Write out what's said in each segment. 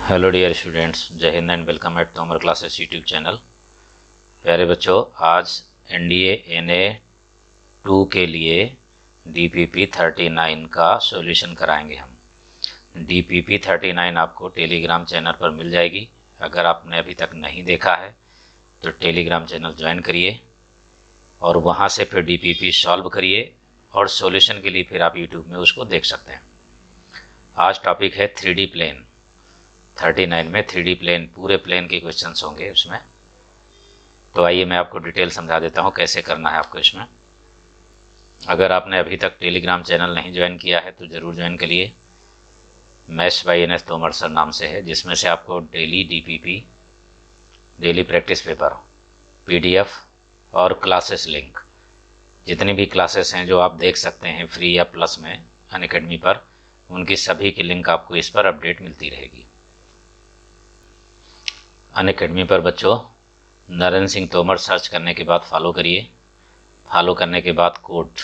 Hello dear students, जय Hind and welcome eight Tomar classes YouTube channel. प्यारे बच्चों, आज एनडीए एनए 2 के लिए डीपीपी 39 का सॉल्यूशन कराएंगे हम। डीपीपी 39 आपको टेलीग्राम चैनल पर मिल जाएगी। अगर आपने अभी तक नहीं देखा है तो टेलीग्राम चैनल ज्वाइन करिए और वहाँ से फिर डीपीपी सॉल्व करिए और सॉल्यूशन के लिए फिर आप यूट्यूब में उसको देख सकते हैं। आज टॉपिक है 3D प्लेन। 39 में 3D प्लेन, पूरे प्लेन के क्वेश्चंस होंगे उसमें। तो आइए मैं आपको डिटेल समझा देता हूँ कैसे करना है आपको इसमें। अगर आपने अभी तक टेलीग्राम चैनल नहीं ज्वाइन किया है तो ज़रूर ज्वाइन करिए। Maths by NS Tomar sir नाम से है, जिसमें से आपको daily DPP, daily practice paper, PDF और क्लासेस लिंक, जितनी भी क्लासेस हैं जो आप देख सकते हैं फ्री या प्लस में अनअकैडमी पर, उनकी सभी की लिंक आपको इस पर अपडेट मिलती रहेगी। अनअकैडमी पर बच्चों नरेंद्र सिंह तोमर सर्च करने के बाद फॉलो करिए। फॉलो करने के बाद कोड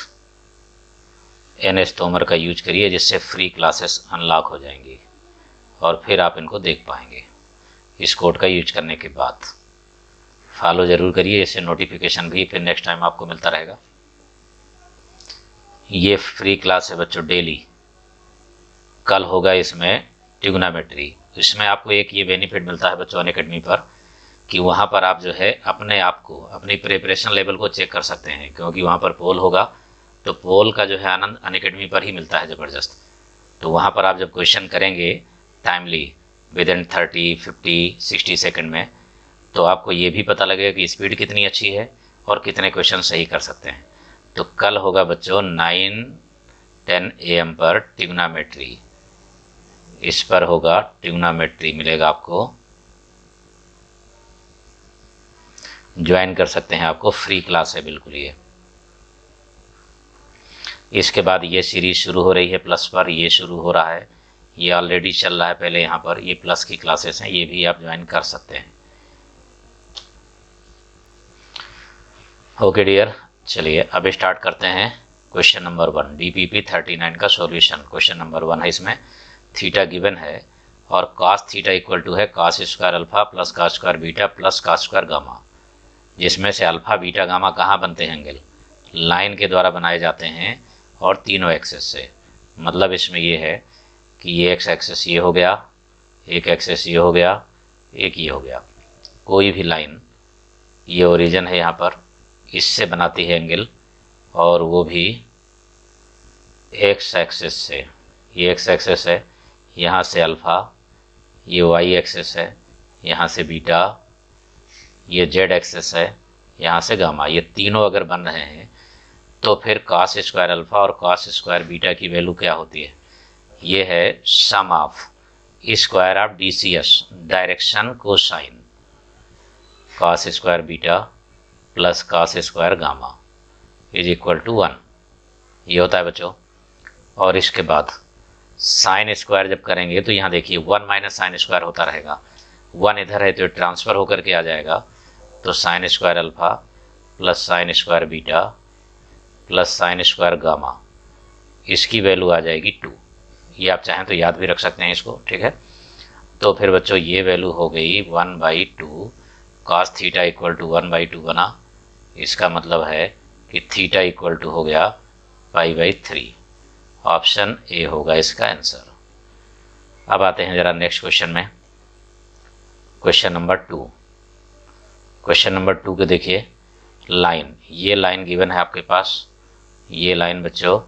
NS तोमर का यूज करिए, जिससे फ्री क्लासेस अनलॉक हो जाएंगी और फिर आप इनको देख पाएंगे। इस कोड का यूज करने के बाद फॉलो ज़रूर करिए, इससे नोटिफिकेशन भी फिर नेक्स्ट टाइम आपको मिलता रहेगा। ये फ्री क्लास है बच्चों डेली। कल होगा इसमें ट्रिग्नोमेट्री। इसमें आपको एक ये बेनिफिट मिलता है बच्चों अनअकैडमी पर कि वहाँ पर आप जो है अपने आप को, अपनी प्रिपरेशन लेवल को चेक कर सकते हैं, क्योंकि वहाँ पर पोल होगा। तो पोल का जो है आनंद अनअकैडमी पर ही मिलता है ज़बरदस्त। तो वहाँ पर आप जब क्वेश्चन करेंगे टाइमली विद इन 30, 50, 60 सेकेंड में, तो आपको ये भी पता लगेगा कि स्पीड कितनी अच्छी है और कितने क्वेश्चन सही कर सकते हैं। तो कल होगा बच्चों 9-10 AM पर ट्रिग्नोमेट्री। इस पर होगा ट्रिग्नोमेट्री, मिलेगा आपको, ज्वाइन कर सकते हैं। आपको फ्री क्लास है बिल्कुल ये। इसके बाद ये सीरीज शुरू हो रही है प्लस पर, ये शुरू हो रहा है, ये ऑलरेडी चल रहा है पहले यहाँ पर। ये प्लस की क्लासेस हैं, ये भी आप ज्वाइन कर सकते हैं। ओके डियर, चलिए अब स्टार्ट करते हैं। क्वेश्चन नंबर 1 डीपीपी 39 का सॉल्यूशन। क्वेश्चन नंबर 1 है, इसमें थीटा गिवन है और cos थीटा इक्वल टू है cos square alpha plus cos square beta plus cos square gamma, जिसमें से अल्फा बीटा गामा कहाँ बनते हैं एंगल? लाइन के द्वारा बनाए जाते हैं और तीनों एक्सेस से। मतलब इसमें ये है कि ये एक्स एक्सेस ये हो गया, एक एक्सेस ये हो गया, एक ये हो गया। कोई भी लाइन, ये ओरिजिन है यहाँ पर, इससे बनाती है एंगल, और वो भी एक्स एक्सेस से। ये एक्स एक्सेस है, यहाँ से अल्फ़ा, ये वाई एक्सेस है, यहाँ से बीटा, ये जेड एक्सेस है, यहाँ से गामा। ये तीनों अगर बन रहे हैं तो फिर cos स्क्वायर अल्फ़ा और cos स्क्वायर बीटा की वैल्यू क्या होती है? ये है sum of square of DCS, direction cosine, cos square beta plus cos square gamma is equal to 1। ये होता है बच्चों। और इसके बाद साइन स्क्वायर जब करेंगे तो यहाँ देखिए 1 माइनस साइन स्क्वायर होता रहेगा। 1 इधर है तो ट्रांसफ़र होकर के आ जाएगा, तो sine square alpha plus sine square beta plus sine square gamma, इसकी वैल्यू आ जाएगी 2। ये आप चाहें तो याद भी रख सकते हैं इसको, ठीक है। तो फिर बच्चों ये वैल्यू हो गई 1/2 cos थीटा इक्वल टू 1/2 बना। इसका मतलब है कि थीटा इक्वल टू हो गया π/3। ऑप्शन ए होगा इसका आंसर। अब आते हैं ज़रा नेक्स्ट क्वेश्चन में, क्वेश्चन नंबर 2। क्वेश्चन नंबर 2 के देखिए, लाइन, ये लाइन गिवन है आपके पास, ये लाइन बच्चों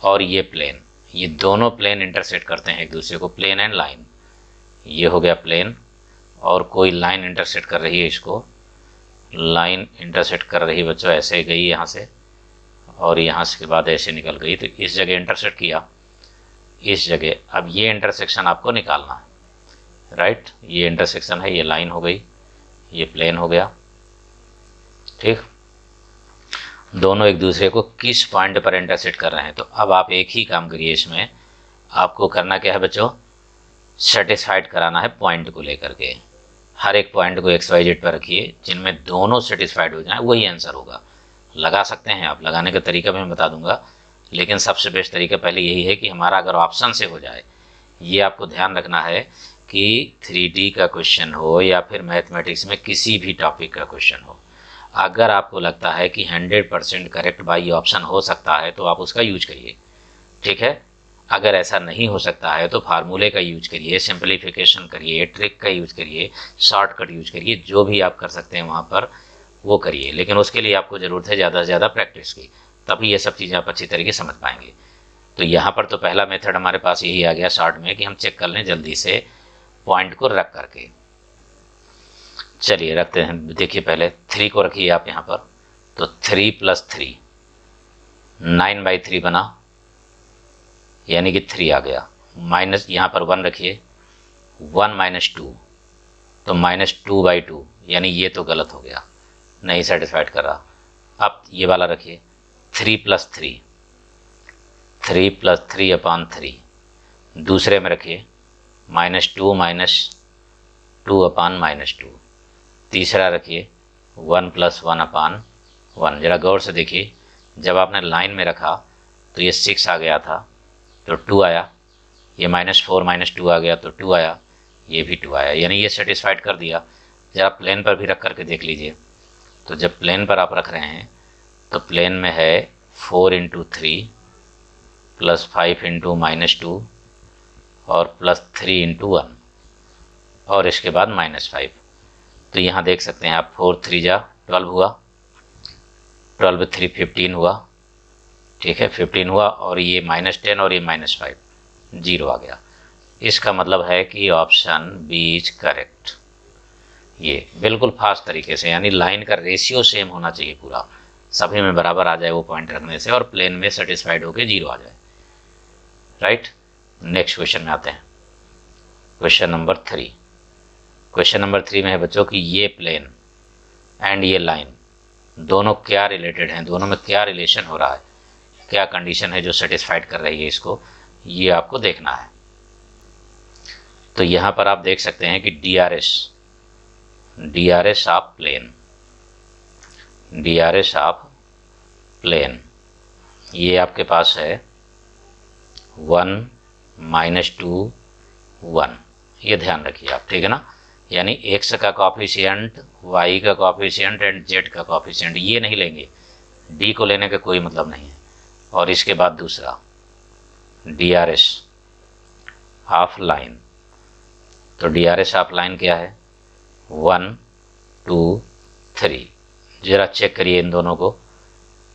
और ये प्लेन, ये दोनों प्लेन इंटरसेक्ट करते हैं एक दूसरे को, प्लेन एंड लाइन। ये हो गया प्लेन और कोई लाइन इंटरसेक्ट कर रही है इसको। लाइन इंटरसेक्ट कर रही है बच्चों, ऐसे गई यहाँ से और यहाँ से के बाद ऐसे निकल गई, तो इस जगह इंटरसेक्ट किया, इस जगह। अब ये इंटरसेक्शन आपको निकालना है, राइट। ये इंटरसेक्शन है, ये लाइन हो गई, ये प्लेन हो गया, ठीक। दोनों एक दूसरे को किस पॉइंट पर इंटरसेक्ट कर रहे हैं? तो अब आप एक ही काम करिए, इसमें आपको करना क्या है बच्चों? सेटिस्फाइड कराना है पॉइंट को लेकर के। हर एक पॉइंट को XYZ पर रखिए, जिनमें दोनों सेटिस्फाइड हो जाए, वही आंसर होगा। लगा सकते हैं आप, लगाने का तरीका भी मैं बता दूंगा, लेकिन सबसे बेस्ट तरीका पहले यही है कि हमारा अगर ऑप्शन से हो जाए। ये आपको ध्यान रखना है कि 3D का क्वेश्चन हो या फिर मैथमेटिक्स में किसी भी टॉपिक का क्वेश्चन हो, अगर आपको लगता है कि 100% करेक्ट बाई ऑप्शन हो सकता है तो आप उसका यूज करिए, ठीक है। अगर ऐसा नहीं हो सकता है तो फार्मूले का यूज करिए, सिंप्लीफिकेशन करिए, ट्रिक का यूज करिए, शॉर्टकट यूज करिए, जो भी आप कर सकते हैं वहाँ पर वो करिए। लेकिन उसके लिए आपको ज़रूरत है ज़्यादा से ज़्यादा प्रैक्टिस की, तभी ये सब चीज़ें आप अच्छी तरीके से समझ पाएंगे। तो यहाँ पर तो पहला मेथड हमारे पास यही आ गया शॉर्ट में कि हम चेक कर लें जल्दी से पॉइंट को रख करके। चलिए रखते हैं। देखिए पहले 3 को रखिए आप यहाँ पर, तो 3 + 3 9/3 बना, यानी कि 3 आ गया। माइनस यहाँ पर 1 रखिए, 1 - 2 तो -2/2, यानी ये तो गलत हो गया, नहीं सेटिस्फाइड कर रहा। अब ये वाला रखिए 3 + 3 3 + 3/3, दूसरे में रखिए -2 - 2/-2, तीसरा रखिए 1 + 1/1। ज़रा गौर से देखिए, जब आपने लाइन में रखा तो ये 6 आ गया था तो 2 आया, ये -4 - 2 आ गया तो 2 आया, ये भी 2 आया, यानी ये सेटिस्फाइड कर दिया। ज़रा प्लेन पर भी रख करके देख लीजिए। तो जब प्लेन पर आप रख रहे हैं तो प्लेन में है 4 × 3 + 5 × -2 और +3 × 1 और इसके बाद -5। तो यहाँ देख सकते हैं आप 4 × 3 = 12 हुआ, 12 × 3 = 15 हुआ, ठीक है 15 हुआ, और ये -10 और ये -5, 0 आ गया। इसका मतलब है कि ऑप्शन बी इज करेक्ट। ये बिल्कुल फास्ट तरीके से, यानी लाइन का रेशियो सेम होना चाहिए पूरा, सभी में बराबर आ जाए वो पॉइंट रखने से, और प्लेन में सेटिस्फाइड होकर 0 आ जाए, राइट। नेक्स्ट क्वेश्चन में आते हैं, क्वेश्चन नंबर 3। क्वेश्चन नंबर 3 में है बच्चों कि ये प्लेन एंड ये लाइन दोनों क्या रिलेटेड हैं, दोनों में क्या रिलेशन हो रहा है, क्या कंडीशन है जो सेटिस्फाइड कर रही है इसको, ये आपको देखना है। तो यहाँ पर आप देख सकते हैं कि DRS ऑफ प्लेन, ये आपके पास है 1 - 2 1, ये ध्यान रखिए आप, ठीक है ना। यानी x का कॉफिशिएंट, y का कॉफिशिएंट एंड z का कॉफिशिएंट ये नहीं लेंगे, d को लेने का कोई मतलब नहीं है। और इसके बाद दूसरा DRS ऑफ लाइन, तो DRS ऑफ लाइन क्या है 1 2 3। जरा चेक करिए इन दोनों को,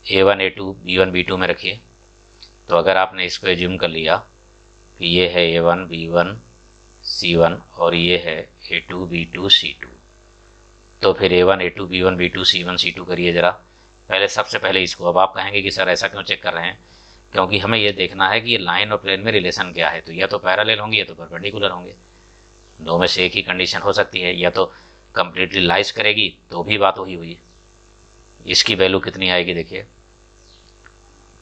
A1 A2 B1 B2 में रखिए। तो अगर आपने इसको एज्यूम कर लिया कि ये है A1 B1 C1 और ये है A2 B2 C2, तो फिर A1 A2 B1 B2 C1 C2 करिए जरा पहले, सबसे पहले इसको। अब आप कहेंगे कि सर ऐसा क्यों चेक कर रहे हैं, क्योंकि हमें ये देखना है कि ये लाइन और प्लेन में रिलेशन क्या है। तो या तो पैरेलल होंगे या तो परपेंडिकुलर होंगे, दो में से एक ही कंडीशन हो सकती है। या तो कंप्लीटली लाइज करेगी तो भी बात वही हुई। इसकी वैल्यू कितनी आएगी देखिए,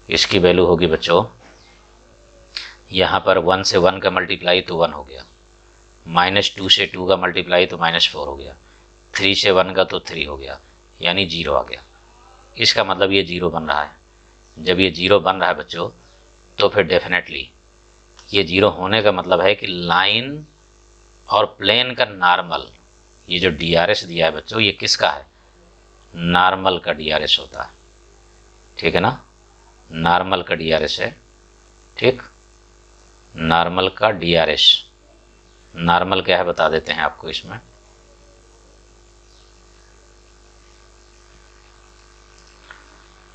इसकी वैल्यू होगी बच्चों यहाँ पर 1 से 1 का मल्टीप्लाई तो 1 हो गया, -2 से 2 का मल्टीप्लाई तो -4 हो गया, 3 से 1 का तो 3 हो गया, यानी 0 आ गया। इसका मतलब ये 0 बन रहा है। जब ये 0 बन रहा है बच्चों तो फिर डेफिनेटली ये 0 होने का मतलब है कि लाइन और प्लेन का नॉर्मल, ये जो DRS दिया है बच्चों ये किसका है, नॉर्मल का DRS होता है, ठीक है ना, नॉर्मल का DRS है, ठीक। नॉर्मल का DRS, नॉर्मल क्या है बता देते हैं आपको। इसमें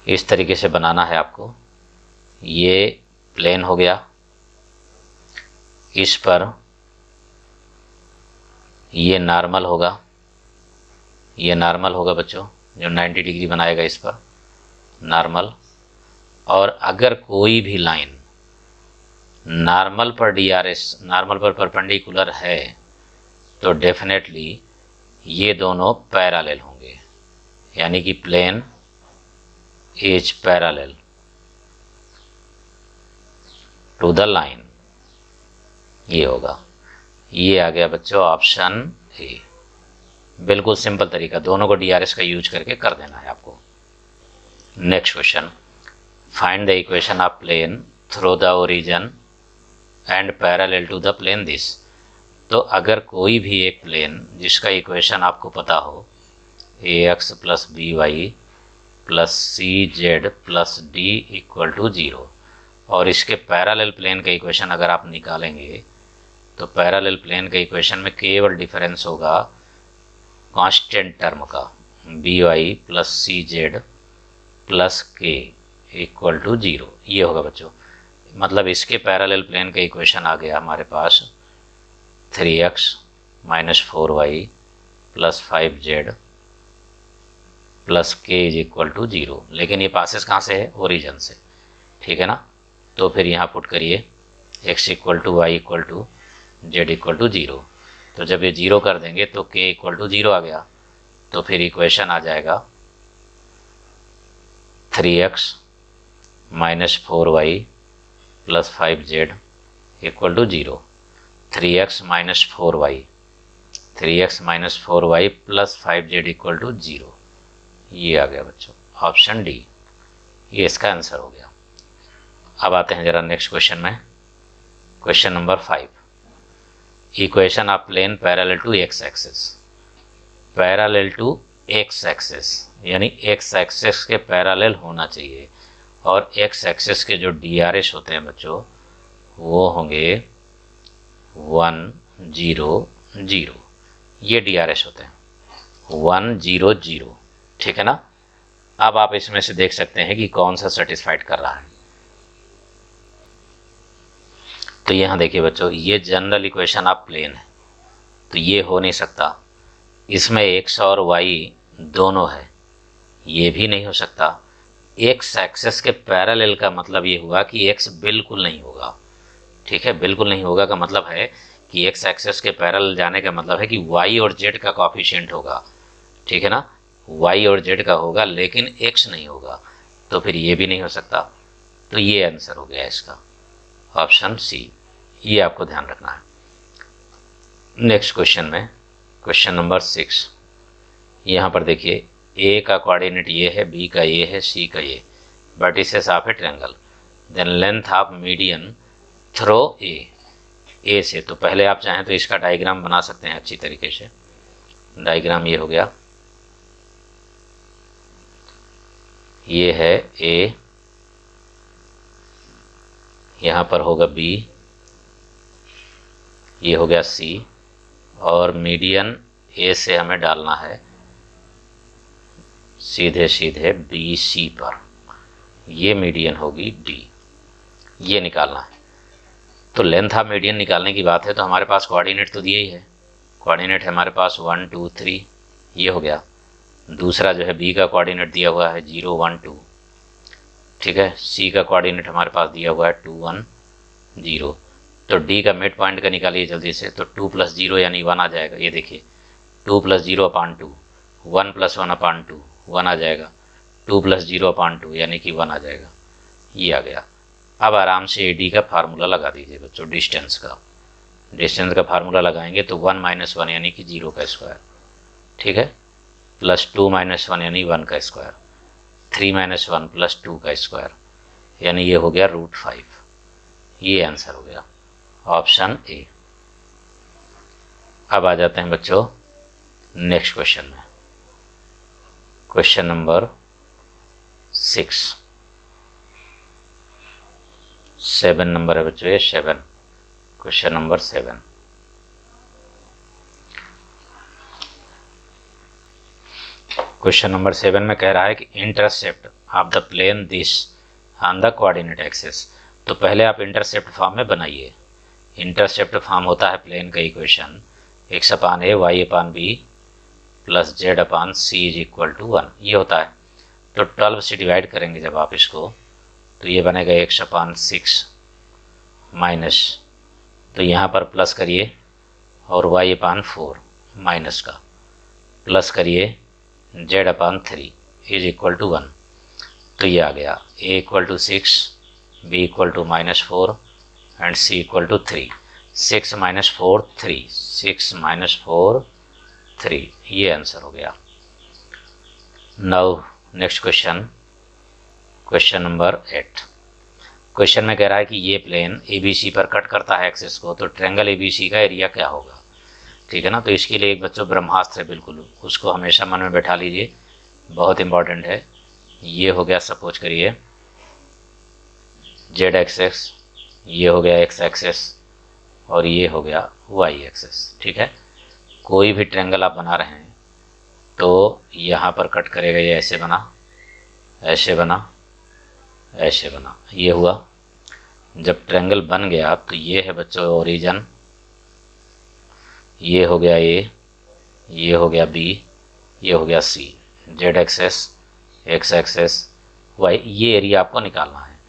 इस तरीके से बनाना है आपको, ये प्लेन हो गया, इस पर ये नॉर्मल होगा, ये नॉर्मल होगा बच्चों जो 90 डिग्री बनाएगा इस पर नॉर्मल। और अगर कोई भी लाइन नॉर्मल पर DRS, नॉर्मल पर परपेंडिकुलर है तो डेफिनेटली ये दोनों पैरेलल होंगे, यानी कि plane is parallel to the line, ये होगा। ये आ गया बच्चों ऑप्शन ए। बिल्कुल सिंपल तरीका, दोनों को DRS का यूज करके कर देना है आपको। Next question, find the equation of plane through the origin and parallel to the plane this. तो अगर कोई भी एक प्लेन जिसका इक्वेशन आपको पता हो ax plus b y plus c z plus d equal to 0, और इसके पैरेलल प्लेन का इक्वेशन अगर आप निकालेंगे तो पैरेलल प्लेन के इक्वेशन में केवल डिफरेंस होगा कांस्टेंट टर्म का, B y plus c z plus के इक्वल टू 0, ये होगा बच्चों। मतलब इसके पैरेलल प्लेन का इक्वेशन आ गया हमारे पास 3x minus 4y plus 5z plus के इज इक्वल टू 0, लेकिन ये पासेस कहाँ से है, ओरिजिन से, ठीक है ना। तो फिर यहाँ पुट करिए x equal to y equal to z equal to 0, तो जब ये 0 कर देंगे तो k इक्वल टू 0 आ गया, तो फिर इक्वेशन आ जाएगा 3x minus 4y plus 5z equal to 0, 3x minus 4y, 3x minus 4y plus 5z equal to 0, ये आ गया बच्चों ऑप्शन डी, ये इसका आंसर हो गया। अब आते हैं जरा नेक्स्ट क्वेश्चन में, question number 5, equation of plane parallel to x axis, parallel to x axis यानी एक्स एक्सिस के पैरेलल होना चाहिए, और एक्स एक्सिस के जो DRS होते हैं बच्चों वो होंगे 1 0 0, ये DRS होते हैं 1 0 0, ठीक है ना। अब आप इसमें से देख सकते हैं कि कौन सा सेटिस्फाइड कर रहा है। तो यहाँ देखिए बच्चों, ये जनरल इक्वेशन ऑफ प्लेन है, तो ये हो नहीं सकता, इसमें x और y दोनों है, ये भी नहीं हो सकता। x एक्सेस के पैरेलल का मतलब ये हुआ कि x बिल्कुल नहीं होगा, ठीक है, बिल्कुल नहीं होगा का मतलब है कि x एक्सेस के पैरेलल जाने का मतलब है कि y और z का कोएफिशिएंट होगा, ठीक है ना, y और z का होगा लेकिन x नहीं होगा, तो फिर ये भी नहीं हो सकता। तो ये आंसर हो गया इसका ऑप्शन सी, ये आपको ध्यान रखना है। नेक्स्ट क्वेश्चन में क्वेश्चन नंबर 6, यहाँ पर देखिए a का कोऑर्डिनेट ये है, b का ये है, c का ये, vertices of a triangle, then length of median through a से। तो पहले आप चाहें तो इसका डायग्राम बना सकते हैं अच्छी तरीके से। डायग्राम ये हो गया, ये है a, यहाँ पर होगा b, ये हो गया c, और मीडियन a से हमें डालना है सीधे सीधे BC पर, ये मीडियन होगी D, ये निकालना है। तो लेंथ ऑफ मीडियन निकालने की बात है तो हमारे पास कोऑर्डिनेट तो दिए ही है, कोऑर्डिनेट है हमारे पास 1 2 3, ये हो गया। दूसरा जो है B का कोऑर्डिनेट दिया हुआ है 0 1 2, ठीक है, C का कोऑर्डिनेट हमारे पास दिया हुआ है 2 1 0, तो D का मिड पॉइंट का निकालिए जल्दी से, तो 2 प्लस 0 यानी 1 आ जाएगा, ये देखिए 2 प्लस 0 अपान 2, 1 प्लस 1 अपान 2 1 आ जाएगा, 2 प्लस 0 अपान 2 यानी कि 1 आ जाएगा, ये आ गया। अब आराम से AD का फार्मूला लगा दीजिए बच्चों, डिस्टेंस का फार्मूला लगाएंगे तो 1 माइनस 1 यानी कि 0 का स्क्वायर, ठीक है, प्लस 2 माइनस 1 यानी 1 का स्क्वायर, 3 माइनस 1 प्लस 2 का स्क्वायर, यानी ये हो गया √5, ये आंसर हो गया ऑप्शन ए। अब आ जाते हैं बच्चों नेक्स्ट क्वेश्चन में, क्वेश्चन नंबर 6, 7 नंबर है बच्चों, ये 7, क्वेश्चन नंबर 7। क्वेश्चन नंबर 7 में कह रहा है कि intercept of the plane this on the coordinate axis. तो पहले आप इंटरसेप्ट फॉर्म में बनाइए। इंटरसेप्ट फॉर्म होता है प्लेन का equation x upon a y upon b plus z upon c is equal to 1, ये होता है। तो 12 से डिवाइड करेंगे जब आप इसको, तो ये बनेगा x अपान 6 माइनस, तो यहाँ पर प्लस करिए, और y अपान 4 माइनस का प्लस करिए, z upon 3 is equal to 1, तो ये आ गया a equal to 6, b equal to -4 and c equal to 3, 6 minus 4 3, 6 minus 4 3, ये आंसर हो गया। Now next question, question number 8। Question में कह रहा है कि ये प्लेन ABC पर कट करता है एक्सिस को, तो ट्रायंगल ABC का एरिया क्या होगा। ठीक है ना। तो इसके लिए एक बच्चों ब्रह्मास्त्र है, बिल्कुल उसको हमेशा मन में बैठा लीजिए, बहुत इंपॉर्टेंट है। ये हो गया सपोज करिए जेड एक्सेस, ये हो गया एक्स एक्सेस, और ये हो गया वाई एक्सेस। ठीक है, कोई भी ट्रायंगल आप बना रहे हैं तो यहाँ पर कट करेगा, ये ऐसे बना, ऐसे बना, ऐसे बना, ये हुआ। जब ट्रायंगल बन गया तो ये है बच्चों ओरिजिन, ये हो गया ए, ये हो गया बी, ये हो गया C, Z axis, X axis, Y, ये एरिया आपको निकालना है।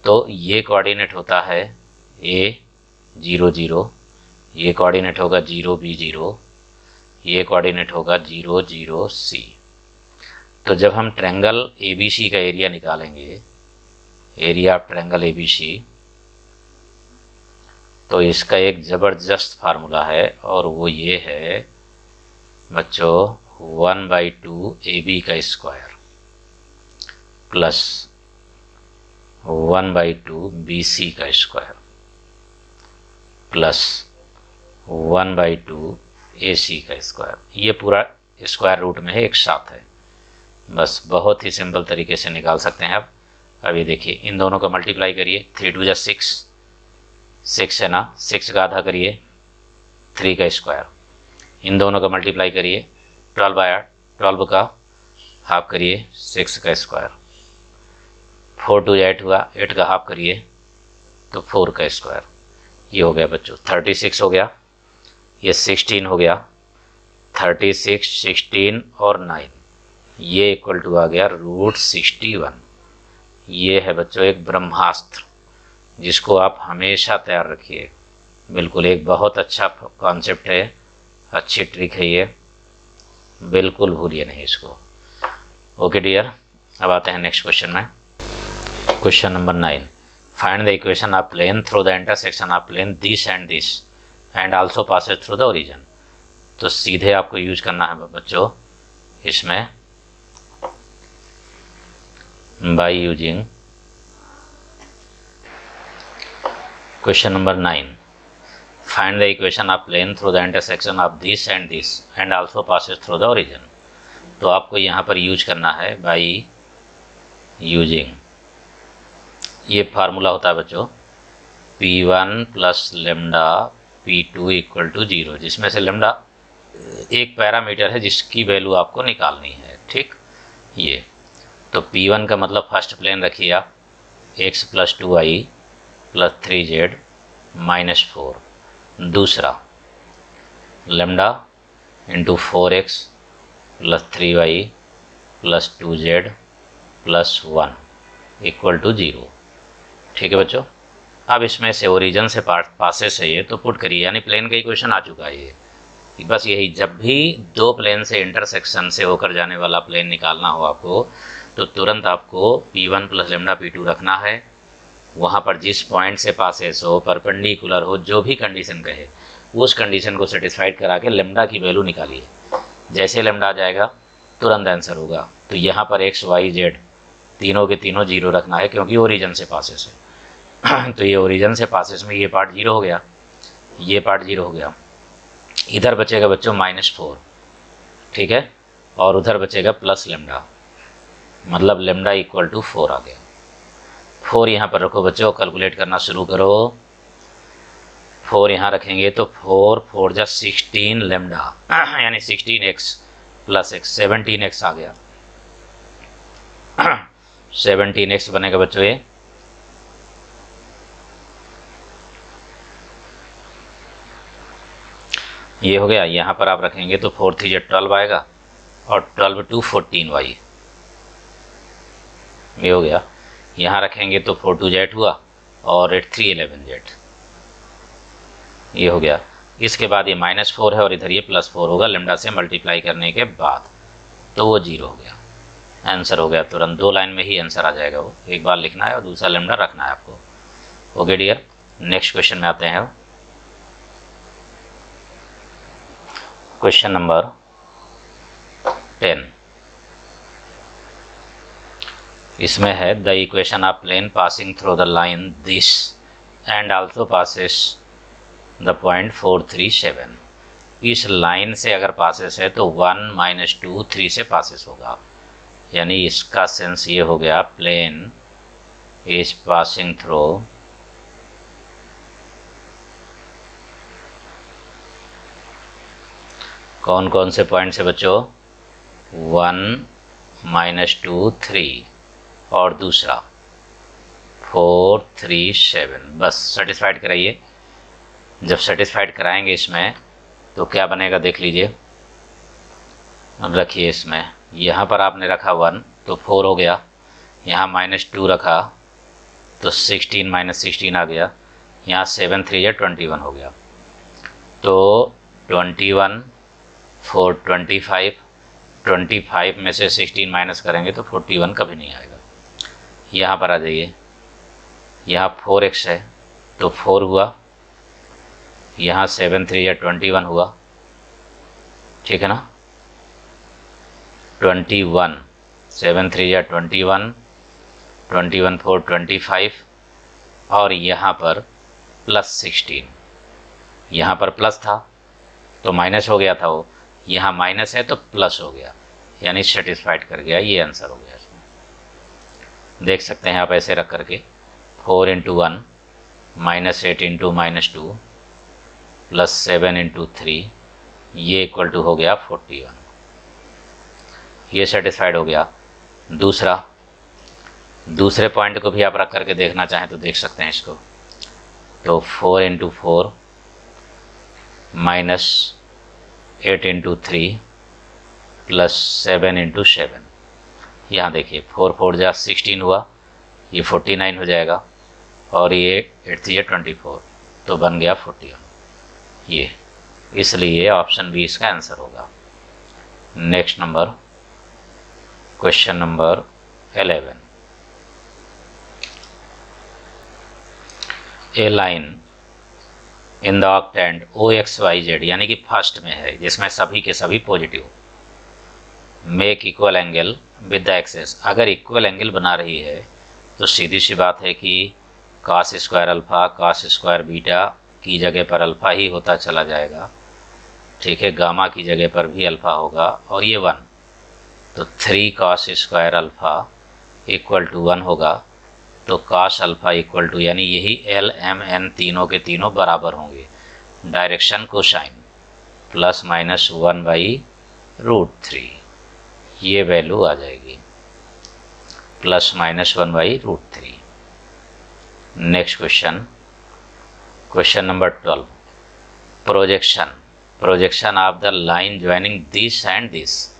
तो ये कोऑर्डिनेट होता है ए 0 0, ये कोऑर्डिनेट होगा 0 B 0, ये कोऑर्डिनेट होगा 0 0 C। तो जब हम ट्रायंगल ABC का एरिया निकालेंगे, एरिया ऑफ ट्रायंगल ABC, तो इसका एक ज़बरदस्त फार्मूला है और वो ये है बच्चों 1/2 AB का स्क्वायर प्लस 1/2 BC का स्क्वायर प्लस 1/2 AC का स्क्वायर। ये पूरा स्क्वायर रूट में है, एक साथ है, बस बहुत ही सिंपल तरीके से निकाल सकते हैं आप। अब ये देखिए, इन दोनों का मल्टीप्लाई करिए, 3 2 6, 6 है ना, 6 का आधा करिए 3 का स्क्वायर, इन दोनों का मल्टीप्लाई करिए 12/8, 12 का हाफ करिए 6 का स्क्वायर, 4 2 8 हुआ, 8 का हाफ करिए तो 4 का स्क्वायर। ये हो गया बच्चों 36 हो गया, ये 16 हो गया, 36 16 और 9, ये इक्वल टू आ गया √61। ये है बच्चों एक ब्रह्मास्त्र, जिसको आप हमेशा तैयार रखिए, बिल्कुल एक बहुत अच्छा कॉन्सेप्ट है, अच्छी ट्रिक है ये, बिल्कुल भूलिए नहीं इसको। ओके डियर, अब आते हैं नेक्स्ट क्वेश्चन में। Question number 9, find the equation of plane through the intersection of plane this and also passes through the origin. तो सीधे आपको यूज करना है बच्चों इसमें by using question number 9, find the equation of plane through the intersection of this and also passes through the origin. तो आपको यहाँ पर यूज करना है बाय यूजिंग, ये फार्मूला होता है बच्चों P1 plus lambda P2 equal to 0, जिसमें से लेमडा एक पैरामीटर है जिसकी वैल्यू आपको निकालनी है। ठीक, ये तो P1 का मतलब फर्स्ट प्लेन रखिए आप, x plus 2y plus 3z minus 4, दूसरा lambda into 4x plus 3y plus 2z plus 1 equal to 0। ठीक है बच्चों, अब इसमें से ओरिजिन से पासे से ये तो पुट करिए, यानी प्लेन का इक्वेशन आ चुका है ये। बस यही, जब भी दो प्लेन से इंटरसेक्शन से होकर जाने वाला प्लेन निकालना हो आपको, तो तुरंत आपको P1 प्लस लेमडा P2 रखना है। वहाँ पर जिस पॉइंट से पासेस हो, परपेंडिकुलर हो, जो भी कंडीशन कहे, उस कंडीशन को सेटिस्फाइड करा के लेमडा की वैल्यू निकालिए। जैसे लेमडा आ जाएगा तुरंत आंसर होगा। तो यहाँ पर x y z तीनों के तीनों 0 रखना है, क्योंकि ओरिजिन से पासेस है। तो ये ओरिजिन से पासेस में ये पार्ट 0 हो गया, ये पार्ट 0 हो गया, इधर बचेगा बच्चों -4, ठीक है, और उधर बचेगा प्लस लेमडा, मतलब लेमडा इक्वल टू 4 आ गया। 4 यहाँ पर रखो बच्चों, कैलकुलेट करना शुरू करो। 4 यहाँ रखेंगे तो 4 4 जा 16 लेमडा, यानी 16x प्लस x, 17x आ गया। 17x बनेगा बच्चों ये हो गया। यहाँ पर आप रखेंगे तो 4 3 12 आएगा, और 12 2 14y, ये हो गया। यहाँ रखेंगे तो 4 2 z हुआ, और 8 3 11z, ये हो गया। इसके बाद ये -4 है और इधर ये +4 होगा लेमडा से मल्टीप्लाई करने के बाद, तो वो 0 हो गया। आंसर हो गया तुरंत, 2 लाइन में ही आंसर आ जाएगा। वो एक बार लिखना है और दूसरा लेमडा रखना है आपको। ओके डियर, नेक्स्ट क्वेश्चन में आते हैं। क्वेश्चन नंबर 10, इसमें है the equation of plane passing through the line this and also passes the point 4 3 7। इस लाइन से अगर पासेस है तो 1 - 2 3 से पासेस होगा, यानी इसका सेंस ये हो गया प्लेन इज पासिंग थ्रू कौन कौन से पॉइंट से बच्चों, 1 - 2 3 और दूसरा 4 3 7। बस सेटिस्फाइड कराइए। जब सेटिस्फाइड कराएंगे इसमें तो क्या बनेगा देख लीजिए। रखिए इसमें, यहाँ पर आपने रखा 1 तो 4 हो गया, यहाँ -2 रखा तो 16 - 16 आ गया, यहाँ 7 3 या 21 हो गया। तो 21 4 25 में से 16 माइनस करेंगे तो 41 कभी नहीं आएगा। यहाँ पर आ जाइए, यहाँ 4x है तो 4 हुआ, यहाँ 7 3 या 21 हुआ, ठीक है ना। 21 7 3 या 21 21 4 25 और यहाँ पर +16, यहाँ पर प्लस था तो माइनस हो गया था, वो यहाँ माइनस है तो प्लस हो गया, यानी सेटिस्फाइड कर गया। ये आंसर हो गया इसमें, देख सकते हैं आप ऐसे रख करके 4 × 1 -8 × -2 +7 × 3 ये इक्वल टू हो गया 41। ये सेटिस्फाइड हो गया। दूसरे पॉइंट को भी आप रख करके देखना चाहें तो देख सकते हैं इसको। तो 4 × 4 -8 × 3 +7 × 7। यहाँ देखिए 4 4 जा 16 हुआ, ये 49 हो जाएगा, और ये 8 3 24 तो बन गया 41। ये इसलिए ऑप्शन बी इसका आंसर होगा। Next number, question number 11। A line in the octant OXYZ यानी कि फर्स्ट में है, जिसमें सभी के सभी positive, make equal angle with the axes. अगर इक्वल एंगल बना रही है तो सीधी सी बात है कि cos square alpha cos square beta की जगह पर अल्फ़ा ही होता चला जाएगा, ठीक है। गामा की जगह पर भी अल्फ़ा होगा, और ये 1 तो 3 cos square alpha equal to 1 होगा, तो cos अल्फ़ा इक्वल टू, यानी यही L M N तीनों के तीनों बराबर होंगे। डायरेक्शन कोसाइन ±1/√3, ये वैल्यू आ जाएगी ±1/√3। Next question number 12। Projection of the line joining this and this,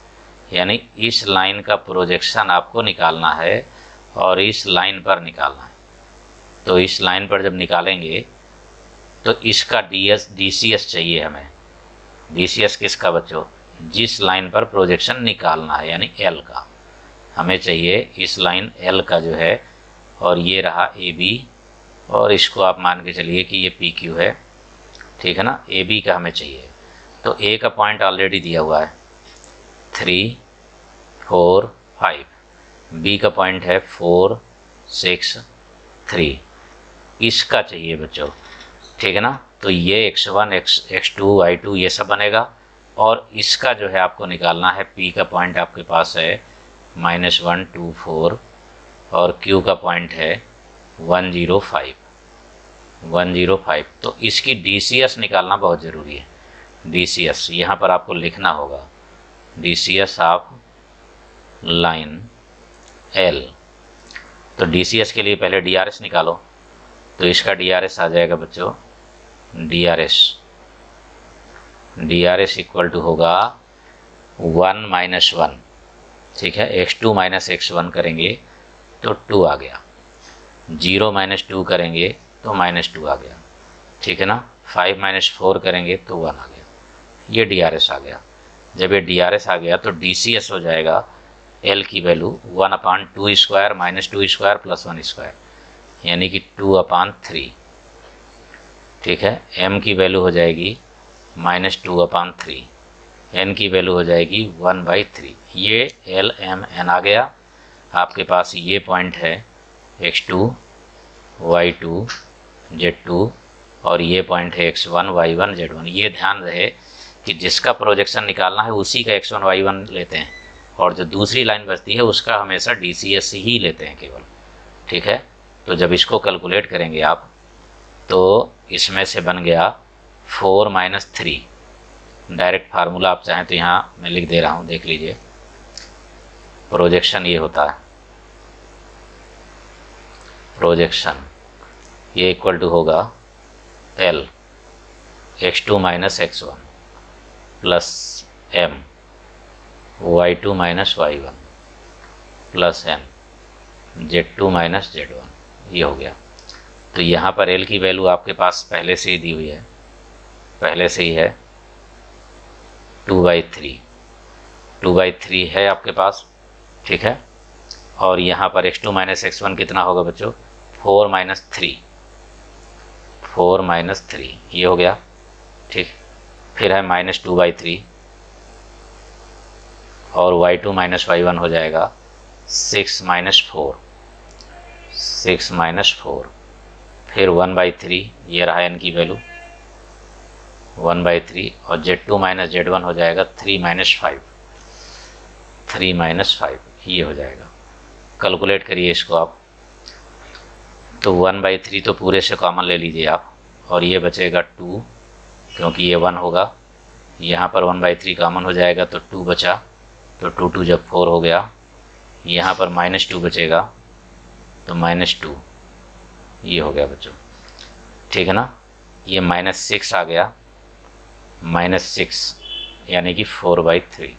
यानी इस लाइन का प्रोजेक्शन आपको निकालना है और इस लाइन पर निकालना है। तो इस लाइन पर जब निकालेंगे तो इसका DCS चाहिए हमें। DCS किसका बच्चों, जिस लाइन पर प्रोजेक्शन निकालना है, यानी L का हमें चाहिए। इस लाइन L का जो है, और ये रहा AB, और इसको आप मान के चलिए कि ये PQ है, ठीक है ना। AB का हमें चाहिए, तो A का पॉइंट ऑलरेडी दिया हुआ है 3 4 5, B का पॉइंट है 4 6 3, इसका चाहिए बच्चों, ठीक है ना। तो ये x1 x2 y2 ये सब बनेगा, और इसका जो है आपको निकालना है। P का पॉइंट आपके पास है -1 2 4, और Q का पॉइंट है 105। तो इसकी DCS निकालना बहुत ज़रूरी है। DCS यहाँ पर आपको लिखना होगा, DCS ऑफ लाइन L। तो DCS के लिए पहले DRS निकालो, तो इसका DRS आ जाएगा बच्चों, DRS इक्वल टू होगा 1 - 1, ठीक है। x2 - x1 करेंगे तो 2 आ गया, 0 - 2 करेंगे तो -2 आ गया, ठीक है ना। 5 - 4 करेंगे तो 1 आ गया, ये DRS आ गया। जब ये DRS आ गया तो DCS हो जाएगा L की वैल्यू 1/2² - 2² + 1², यानी कि 2/3, ठीक है। M की वैल्यू हो जाएगी -2/3, N की वैल्यू हो जाएगी 1/3। ये L M N आ गया। आपके पास ये पॉइंट है x2 y2 z2, और ये पॉइंट है x1 y1 z1। ये ध्यान रहे कि जिसका प्रोजेक्शन निकालना है उसी का x1 y1 लेते हैं, और जो दूसरी लाइन बचती है उसका हमेशा DCS ही लेते हैं केवल। ठीक है, तो जब इसको कैलकुलेट करेंगे आप तो इसमें से बन गया 4 - 3। डायरेक्ट फार्मूला आप चाहें तो यहाँ मैं लिख दे रहा हूँ, देख लीजिए। प्रोजेक्शन ये होता है, प्रोजेक्शन ये इक्वल टू होगा L x2 - x1 plus M y2 - y1 plus N z2 - z1, ये हो गया। तो यहाँ पर L की वैल्यू आपके पास पहले से ही दी हुई है, पहले से ही है 2/3, 2/3 है आपके पास। ठीक है, और यहाँ पर x2 - x1 कितना होगा बच्चों? 4 - 3, 4 - 3, ये हो गया। ठीक, फिर है -2/3 और y2 - y1 हो जाएगा 6 - 4, 6 - 4, फिर 1/3, ये रहा n की वैल्यू 1/3, और z2 - z1 हो जाएगा 3 - 5, 3 - 5, ये हो जाएगा। कैलकुलेट करिए इसको आप, तो 1/3 तो पूरे से कॉमन ले लीजिए आप, और ये बचेगा 2, क्योंकि ये 1 होगा, यहाँ पर 1/3 कॉमन हो जाएगा तो 2 बचा, तो 2 2 जब 4 हो गया, यहाँ पर -2 बचेगा तो -2, ये हो गया बच्चों। ठीक है ना, ये -6 आ गया, -6 यानी कि 4/3,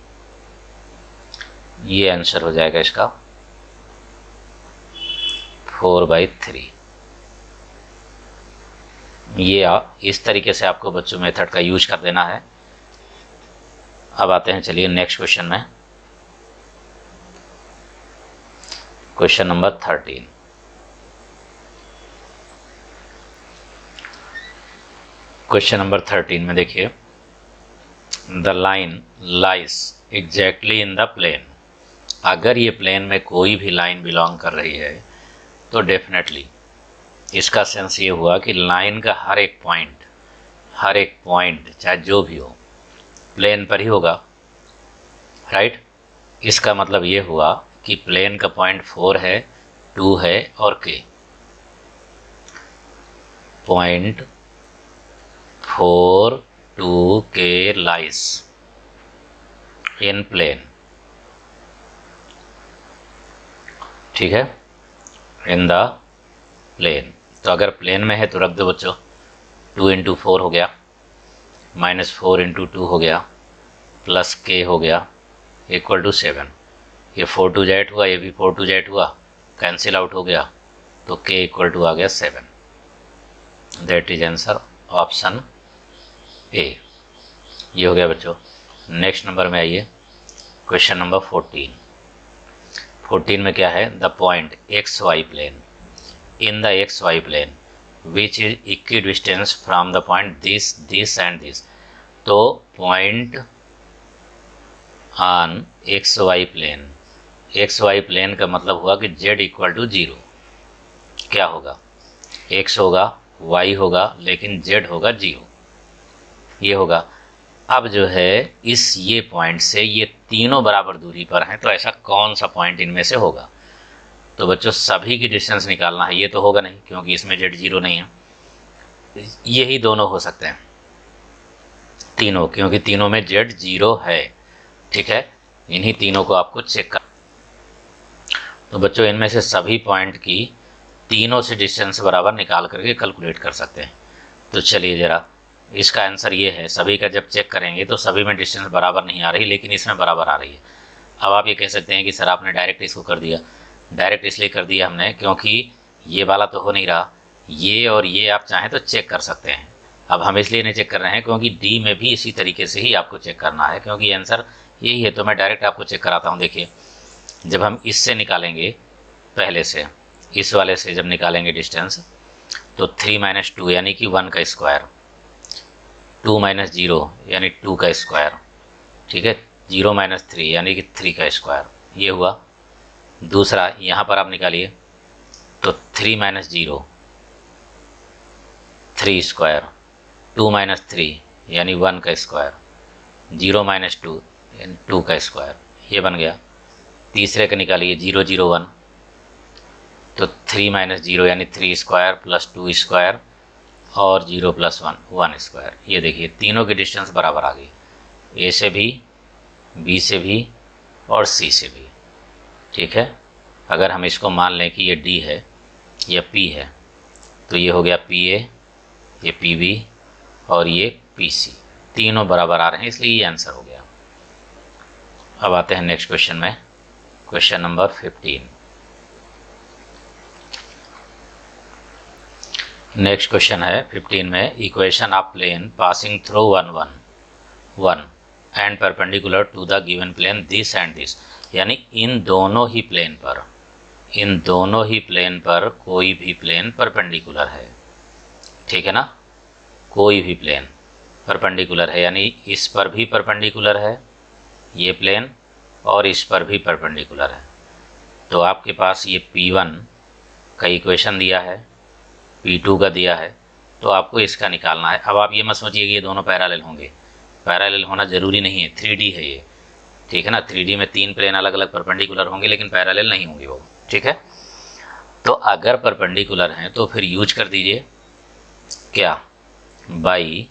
ये आंसर हो जाएगा इसका 4/3। ये इस तरीके से आपको बच्चों मेथड का यूज कर देना है। अब आते हैं, चलिए नेक्स्ट क्वेश्चन में, क्वेश्चन नंबर 13। क्वेश्चन नंबर 13 में देखिए, the line lies exactly in the plane. अगर ये प्लेन में कोई भी लाइन बिलोंग कर रही है तो डेफिनेटली इसका सेंस ये हुआ कि लाइन का हर एक पॉइंट चाहे जो भी हो प्लेन पर ही होगा, राइट। इसका मतलब ये हुआ कि प्लेन का पॉइंट 4 है, 2 है और K। Point 4 2 K lies in plane, ठीक है, इन द प्लेन। तो अगर प्लेन में है तो रख दो बच्चों, 2 × 4 हो गया, -4 × 2 हो गया, प्लस K हो गया, इक्वल टू 7। ये 4 2 8 हुआ, ये भी 4 2 8 हुआ, कैंसिल आउट हो गया, तो K इक्वल टू आ गया 7। That is answer option A. ये हो गया बच्चों। नेक्स्ट नंबर में आइए, क्वेश्चन नंबर 14। 14 में क्या है, the point X Y plane in the X Y plane which is equidistant from the point this and this. तो point on X Y plane, X Y plane का मतलब हुआ कि z इक्वल टू 0। क्या होगा, x होगा, y होगा, लेकिन z होगा 0, ये होगा। अब जो है ये पॉइंट से ये तीनों बराबर दूरी पर हैं, तो ऐसा कौन सा पॉइंट इनमें से होगा। तो बच्चों सभी की डिस्टेंस निकालना है, ये तो होगा नहीं क्योंकि इसमें z 0 नहीं है। यही दोनों हो सकते हैं, तीनों, क्योंकि तीनों में z 0 है। ठीक है, इन्हीं तीनों को आपको चेक कर। तो बच्चों इनमें से सभी पॉइंट की तीनों से डिस्टेंस बराबर निकाल करके कैलकुलेट कर सकते हैं। तो चलिए ज़रा, इसका आंसर ये है, सभी का जब चेक करेंगे तो सभी में डिस्टेंस बराबर नहीं आ रही, लेकिन इसमें बराबर आ रही है। अब आप ये कह सकते हैं कि सर आपने डायरेक्ट इसको कर दिया। डायरेक्ट इसलिए कर दिया हमने क्योंकि ये वाला तो हो नहीं रहा, ये और ये आप चाहें तो चेक कर सकते हैं। अब हम इसलिए नहीं चेक कर रहे हैं क्योंकि डी में भी इसी तरीके से ही आपको चेक करना है, क्योंकि आंसर यही है। तो मैं डायरेक्ट आपको चेक कराता हूँ। देखिए, जब हम इससे निकालेंगे, पहले से इस वाले से जब निकालेंगे डिस्टेंस, तो 3 - 2 यानी कि 1 का स्क्वायर, 2 - 0 यानी 2 का स्क्वायर, ठीक है, 0 - 3 यानी कि 3 का स्क्वायर, ये हुआ। दूसरा यहाँ पर आप निकालिए, तो 3 - 0 3 स्क्वायर, 2 - 3 यानी 1 का स्क्वायर, 0 माइनस 2 यानी 2 का स्क्वायर, ये बन गया। तीसरे का निकालिए 0 0 1, तो 3 माइनस 0 यानी 3 स्क्वायर प्लस 2 स्क्वायर और 0 प्लस 1 1 स्क्वायर। ये देखिए तीनों की डिस्टेंस बराबर आ गई, ए से भी, बी से भी और सी से भी। ठीक है, अगर हम इसको मान लें कि ये डी है या पी है, तो ये हो गया पी ए, ये पी बी और ये पी सी, तीनों बराबर आ रहे हैं, इसलिए ये आंसर हो गया। अब आते हैं नेक्स्ट क्वेश्चन में, क्वेश्चन नंबर 15। नेक्स्ट क्वेश्चन है 15 में, equation of plane passing through 1 1 1 and perpendicular to the given plane this and this, यानी इन दोनों ही प्लेन पर, इन दोनों ही प्लेन पर कोई भी प्लेन परपेंडिकुलर है। ठीक है ना, कोई भी प्लेन परपेंडिकुलर है, यानी इस पर भी परपेंडिकुलर है ये प्लेन और इस पर भी परपेंडिकुलर है। तो आपके पास ये P1 का इक्वेशन दिया है, P2 का दिया है, तो आपको इसका निकालना है। अब आप ये मत सोचिए कि ये दोनों पैरेलल होंगे, पैरेलल होना ज़रूरी नहीं है, 3D है ये। ठीक है ना, 3D में 3 प्लेन अलग अलग परपेंडिकुलर होंगे लेकिन पैरेलल नहीं होंगे वो। ठीक है, तो अगर परपेंडिकुलर हैं तो फिर यूज कर दीजिए क्या, by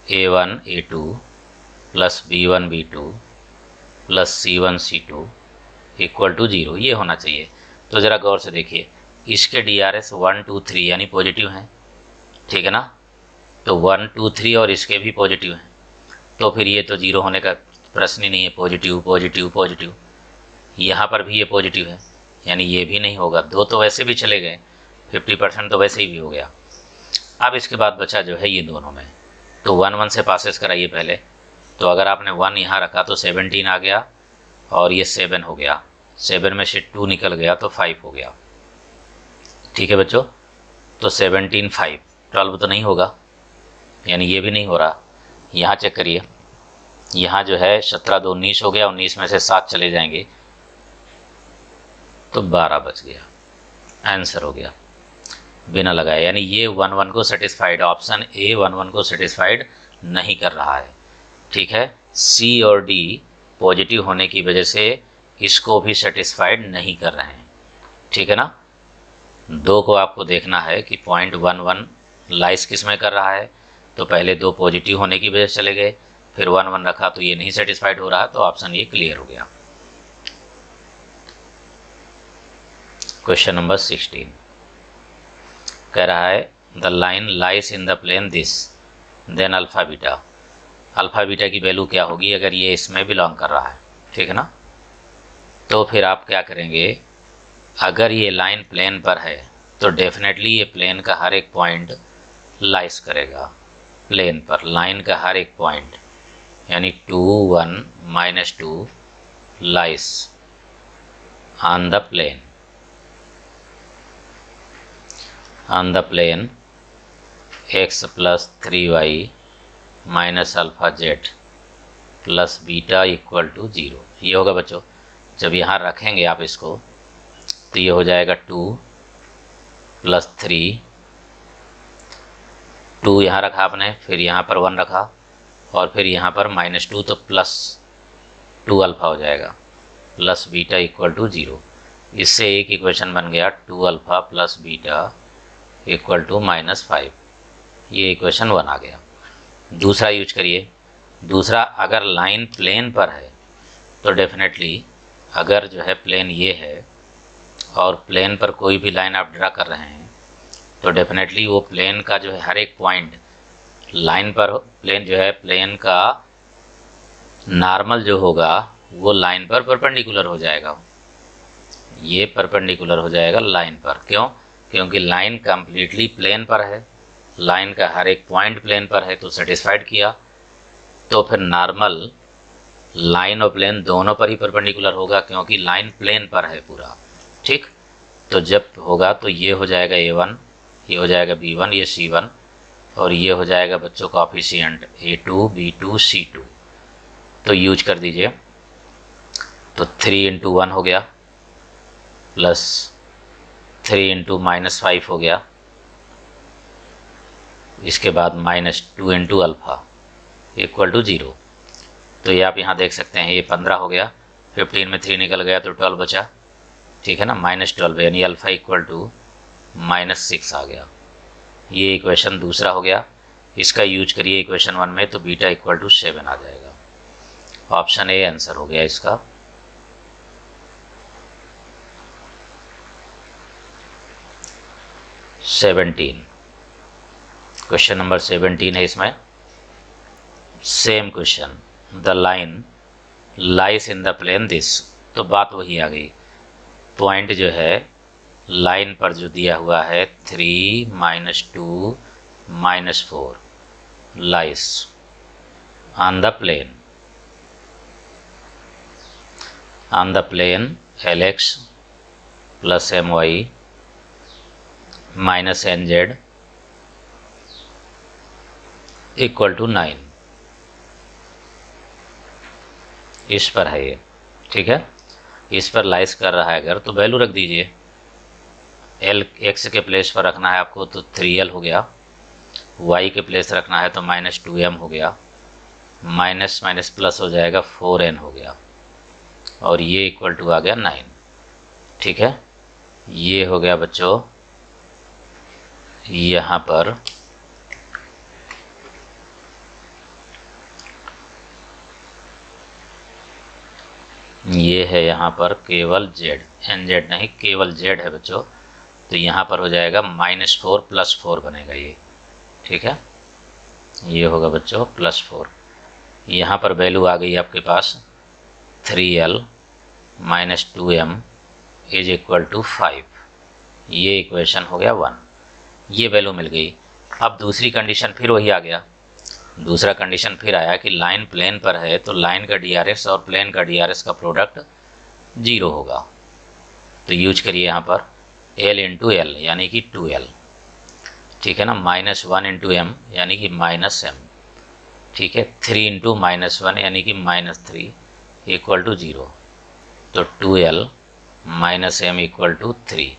A1 A2 plus B1 B2 plus C1 C2 equal to 0, ये होना चाहिए। तो ज़रा गौर से देखिए, इसके DRS 1 2 3 यानी पॉजिटिव हैं। ठीक है ना, तो 1 2 3 और इसके भी पॉजिटिव हैं, तो फिर ये तो 0 होने का प्रश्न ही नहीं है, पॉजिटिव पॉजिटिव पॉजिटिव। यहाँ पर भी ये पॉजिटिव है, यानी ये भी नहीं होगा, 2 तो वैसे भी चले गए, 50% तो वैसे ही भी हो गया। अब इसके बाद बचा जो है ये दोनों में, तो 1 1 से पासेस कराइए पहले। तो अगर आपने 1 यहाँ रखा तो 17 आ गया और ये 7 हो गया, 7 में से 2 निकल गया तो 5 हो गया। ठीक है बच्चों, तो 17 5 12 तो नहीं होगा, यानी ये भी नहीं हो रहा। यहाँ चेक करिए, यहाँ जो है 17 2 19 हो गया, 19 में से 7 चले जाएंगे तो 12 बच गया, आंसर हो गया बिना लगाए। यानी ये 1 1 को सेटिस्फाइड, ऑप्शन ए 1 1 को सेटिस्फाइड नहीं कर रहा है। ठीक है, सी और डी पॉजिटिव होने की वजह से इसको भी सेटिस्फाइड नहीं कर रहे हैं। ठीक है ना, 2 को आपको देखना है कि पॉइंट 1 1 लाइस किस में कर रहा है, तो पहले 2 पॉजिटिव होने की वजह से चले गए, फिर 1 1 रखा तो ये नहीं सेटिस्फाइड हो रहा, तो ऑप्शन ये क्लियर हो गया। क्वेश्चन नंबर 16 कह रहा है, the line lies in the plane this then alpha beta. Alpha beta की वैल्यू क्या होगी अगर ये इसमें बिलोंग कर रहा है। ठीक है ना, तो फिर आप क्या करेंगे, अगर ये लाइन प्लेन पर है तो डेफिनेटली ये प्लेन का हर एक पॉइंट लाइस करेगा प्लेन पर, लाइन का हर एक पॉइंट, यानी 2 1 माइनस 2 lies on the plane, on the plane x plus 3y minus alpha z plus beta equal to 0। ये होगा बच्चों, जब यहाँ रखेंगे आप इसको तो ये हो जाएगा 2 प्लस 3, 2 यहाँ रखा आपने, फिर यहाँ पर 1 रखा और फिर यहाँ पर माइनस 2, तो प्लस 2 अल्फ़ा हो जाएगा प्लस बीटा इक्वल टू 0। इससे एक इक्वेशन बन गया 2 alpha plus beta equal to -5, ये इक्वेशन 1 आ गया। दूसरा यूज करिए, दूसरा अगर लाइन प्लेन पर है तो डेफिनेटली अगर जो है प्लेन ये है और प्लेन पर कोई भी लाइन आप ड्रा कर रहे हैं तो डेफिनेटली वो प्लेन का जो है हर एक पॉइंट लाइन पर, प्लेन जो है प्लेन का नॉर्मल जो होगा वो लाइन पर परपेंडिकुलर हो जाएगा, ये परपेंडिकुलर हो जाएगा लाइन पर। क्यों? क्योंकि लाइन कम्प्लीटली प्लेन पर है, लाइन का हर एक पॉइंट प्लेन पर है, तो सेटिस्फाइड किया। तो फिर नॉर्मल लाइन और प्लेन दोनों पर ही परपेंडिकुलर होगा क्योंकि लाइन प्लेन पर है पूरा। ठीक, तो जब होगा तो ये हो जाएगा A1, ये हो जाएगा B1, ये C1 और ये हो जाएगा बच्चों कोएफिशिएंट A2 B2 C2। तो यूज कर दीजिए, तो 3 × 1 हो गया प्लस 3 × -5 हो गया, इसके बाद -2 × अल्फ़ा इक्वल टू 0। तो ये आप यहाँ देख सकते हैं, ये 15 हो गया, 15 में 3 निकल गया तो 12 बचा, ठीक है ना, -12, यानी अल्फ़ा इक्वल टू -6 आ गया। ये इक्वेशन दूसरा हो गया। इसका यूज करिए इक्वेशन 1 में, तो बीटा इक्वल टू 7 आ जाएगा। ऑप्शन ए आंसर हो गया इसका। क्वेश्चन नंबर 17 है इसमें। Same question, the line lies in the plane this. तो बात वही आ गई, पॉइंट जो है लाइन पर जो दिया हुआ है 3 -2 -4 lies on the plane LX plus MY minus NZ equal to 9। इस पर है ये, ठीक है, इस पर लाइस कर रहा है अगर, तो वैल्यू रख दीजिए। X के प्लेस पर रखना है आपको तो 3L हो गया, Y के प्लेस रखना है तो -2M हो गया, माइनस माइनस प्लस हो जाएगा 4N हो गया, और ये इक्वल टू आ गया 9, ठीक है। ये हो गया बच्चों यहाँ पर ये है, यहाँ पर केवल Z, NZ नहीं, केवल Z है बच्चों, तो यहाँ पर हो जाएगा -4 + 4 बनेगा ये, ठीक है। ये होगा बच्चों +4। यहाँ पर वैल्यू आ गई आपके पास 3L - 2M is equal to 5। ये इक्वेशन हो गया 1, ये वैल्यू मिल गई। अब दूसरी कंडीशन फिर वही आ गया, दूसरा कंडीशन फिर आया कि लाइन प्लेन पर है तो लाइन का DRS और प्लेन का DRS का प्रोडक्ट 0 होगा। तो यूज करिए यहाँ पर L × L यानी कि 2L, ठीक है ना, -1 × M यानी कि -M, ठीक है, 3 × -1 यानी कि -3 इक्वल टू 0, तो 2L - M इक्वल टू 3।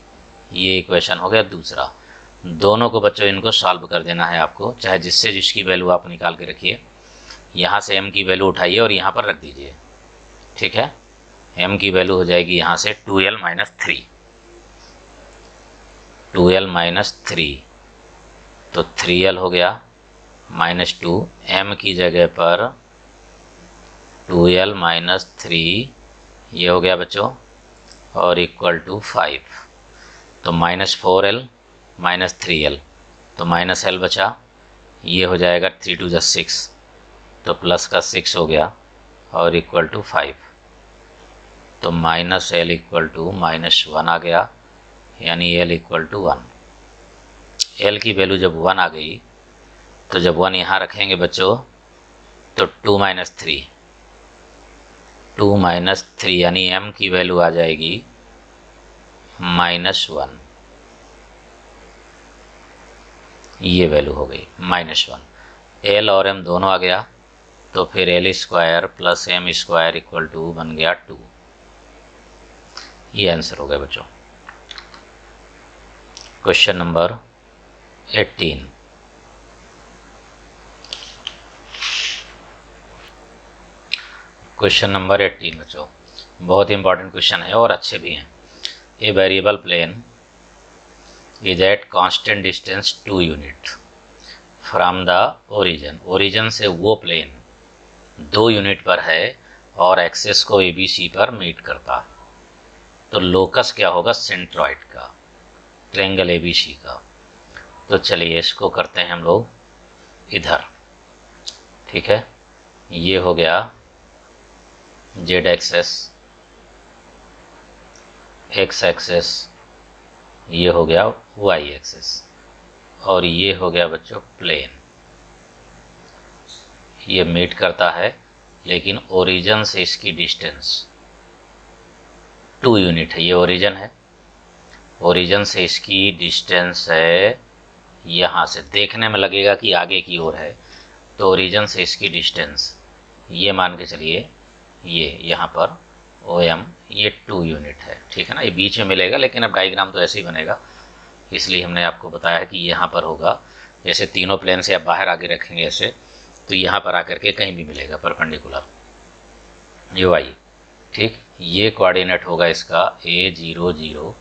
ये इक्वेशन हो गया दूसरा। दोनों को बच्चों इनको सॉल्व कर देना है आपको, चाहे जिससे जिसकी वैल्यू आप निकाल के रखिए। यहाँ से M की वैल्यू उठाइए और यहाँ पर रख दीजिए, ठीक है। M की वैल्यू हो जाएगी यहाँ से 2L - 3, 2L - 3, तो 3L हो गया -2, M की जगह पर 2L - 3, ये हो गया बच्चों, और इक्वल टू 5, तो -4L - 3L, तो -L बचा, ये हो जाएगा 3 × 2 = 6, तो प्लस का 6 हो गया, और इक्वल टू 5, तो -L इक्वल टू -1 आ गया, यानी L इक्वल टू 1। L की वैल्यू जब 1 आ गई, तो जब 1 यहाँ रखेंगे बच्चों तो 2 - 3, 2 - 3 यानी M की वैल्यू आ जाएगी -1, ये वैल्यू हो गई -1। L और M दोनों आ गया, तो फिर L² + M² इक्वल टू बन गया 2। ये आंसर हो गया बच्चों। Question number 18। क्वेश्चन नंबर 18 बच्चों बहुत इंपॉर्टेंट क्वेश्चन है और अच्छे भी हैं। A variable plane is at constant distance 2 unit from the origin से वो प्लेन 2 यूनिट पर है और एक्सेस को ABC पर मीट करता, तो लोकस क्या होगा, सेंट्रॉइड का, ट्रायंगल ABC का। तो चलिए इसको करते हैं हम लोग इधर, ठीक है। ये हो गया Z एक्सेस, X एक्सेस, ये हो गया Y एक्सेस, और ये हो गया बच्चों प्लेन। ये मीट करता है, लेकिन ओरिजिन से इसकी डिस्टेंस 2 यूनिट है। ये ओरिजिन है, ओरिजिन से इसकी डिस्टेंस है, यहाँ से देखने में लगेगा कि आगे की ओर है, तो ओरिजिन से इसकी डिस्टेंस ये मान के चलिए, ये यहाँ पर OM ये 2 यूनिट है, ठीक है ना। ये बीच में मिलेगा, लेकिन अब डायग्राम तो ऐसे ही बनेगा, इसलिए हमने आपको बताया कि यहाँ पर होगा। जैसे तीनों प्लेन से आप बाहर आगे रखेंगे ऐसे, तो यहाँ पर आकर के कहीं भी मिलेगा परपेंडिकुलर, यू आई, ठीक। ये कोऑर्डिनेट होगा इसका A0 0,